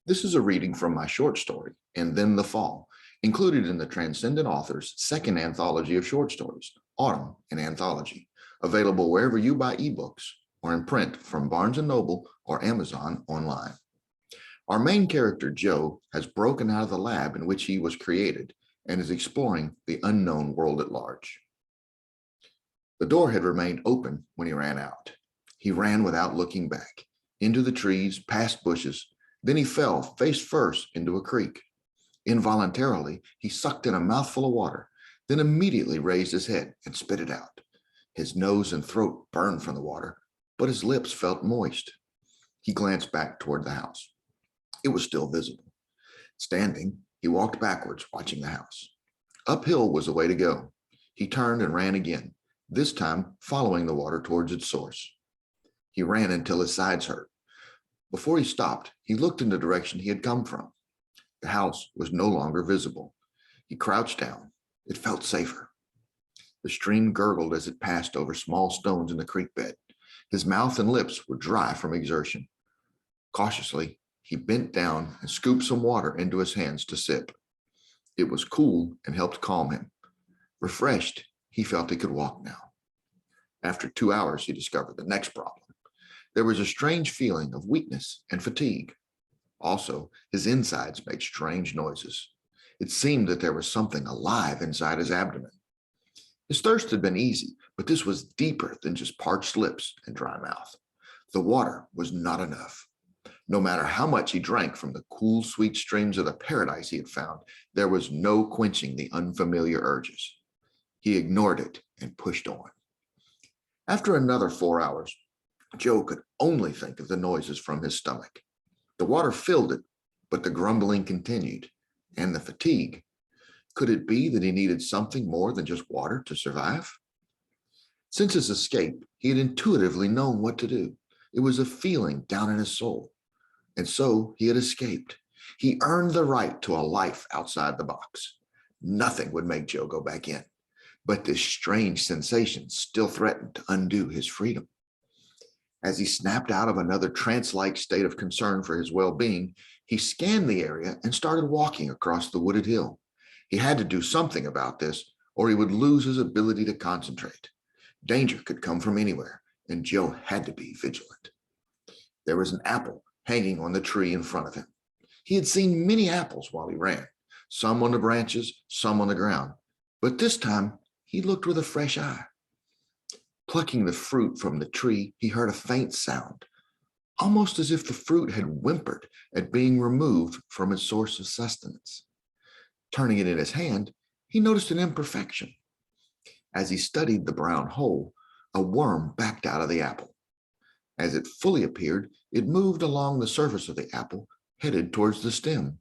This is a reading from my short story, And Then the Fall, included in the Transcendent author's second anthology of short stories, Autumn An Anthology, available wherever you buy ebooks or in print from Barnes & Noble or Amazon online. Our main character, Joe, has broken out of the lab in which he was created and is exploring the unknown world at large. The door had remained open when he ran out. He ran without looking back, into the trees, past bushes. Then he fell face first into a creek. Involuntarily, he sucked in a mouthful of water, then immediately raised his head and spit it out. His nose and throat burned from the water, but his lips felt moist. He glanced back toward the house. It was still visible. Standing, he walked backwards, watching the house. Uphill was the way to go. He turned and ran again, this time following the water towards its source. He ran until his sides hurt. Before he stopped, he looked in the direction he had come from. The house was no longer visible. He crouched down. It felt safer. The stream gurgled as it passed over small stones in the creek bed. His mouth and lips were dry from exertion. Cautiously, he bent down and scooped some water into his hands to sip. It was cool and helped calm him. Refreshed, he felt he could walk now. After 2 hours, he discovered the next problem. There was a strange feeling of weakness and fatigue. Also, his insides made strange noises. It seemed that there was something alive inside his abdomen. His thirst had been easy, but this was deeper than just parched lips and dry mouth. The water was not enough. No matter how much he drank from the cool, sweet streams of the paradise he had found, there was no quenching the unfamiliar urges. He ignored it and pushed on. After another 4 hours, Joe could only think of the noises from his stomach. The water filled it, but the grumbling continued, and the fatigue. Could it be that he needed something more than just water to survive? Since his escape, he had intuitively known what to do. It was a feeling down in his soul. And so he had escaped. He earned the right to a life outside the box. Nothing would make Joe go back in, but this strange sensation still threatened to undo his freedom. As he snapped out of another trance-like state of concern for his well-being, he scanned the area and started walking across the wooded hill. He had to do something about this, or he would lose his ability to concentrate. Danger could come from anywhere, and Joe had to be vigilant. There was an apple hanging on the tree in front of him. He had seen many apples while he ran, some on the branches, some on the ground, but this time he looked with a fresh eye. Plucking the fruit from the tree, he heard a faint sound, almost as if the fruit had whimpered at being removed from its source of sustenance. Turning it in his hand, he noticed an imperfection. As he studied the brown hole, a worm backed out of the apple. As it fully appeared, it moved along the surface of the apple, headed towards the stem.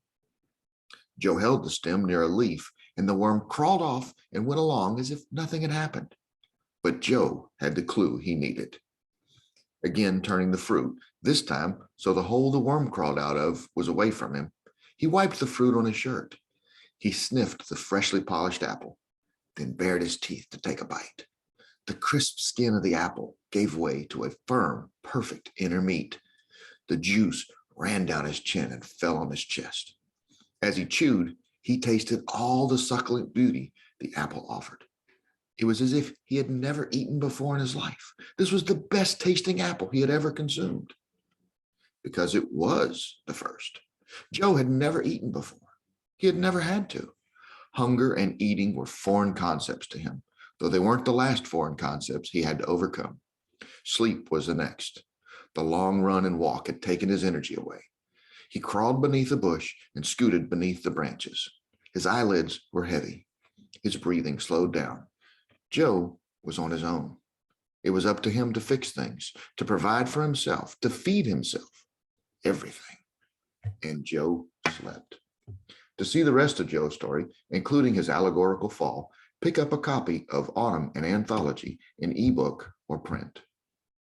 Joe held the stem near a leaf, and the worm crawled off and went along as if nothing had happened. But Joe had the clue he needed. Again, turning the fruit, this time so the hole the worm crawled out of was away from him, he wiped the fruit on his shirt. He sniffed the freshly polished apple, then bared his teeth to take a bite. The crisp skin of the apple gave way to a firm, perfect inner meat. The juice ran down his chin and fell on his chest. As he chewed, he tasted all the succulent beauty the apple offered. It was as if he had never eaten before in his life. This was the best tasting apple he had ever consumed. Because it was the first. Joe had never eaten before. He had never had to. Hunger and eating were foreign concepts to him, though they weren't the last foreign concepts he had to overcome. Sleep was the next. The long run and walk had taken his energy away. He crawled beneath a bush and scooted beneath the branches. His eyelids were heavy. His breathing slowed down. Joe was on his own. It was up to him to fix things, to provide for himself, to feed himself, everything. And Joe slept. To see the rest of Joe's story, including his allegorical fall, pick up a copy of Autumn An Anthology in ebook or print.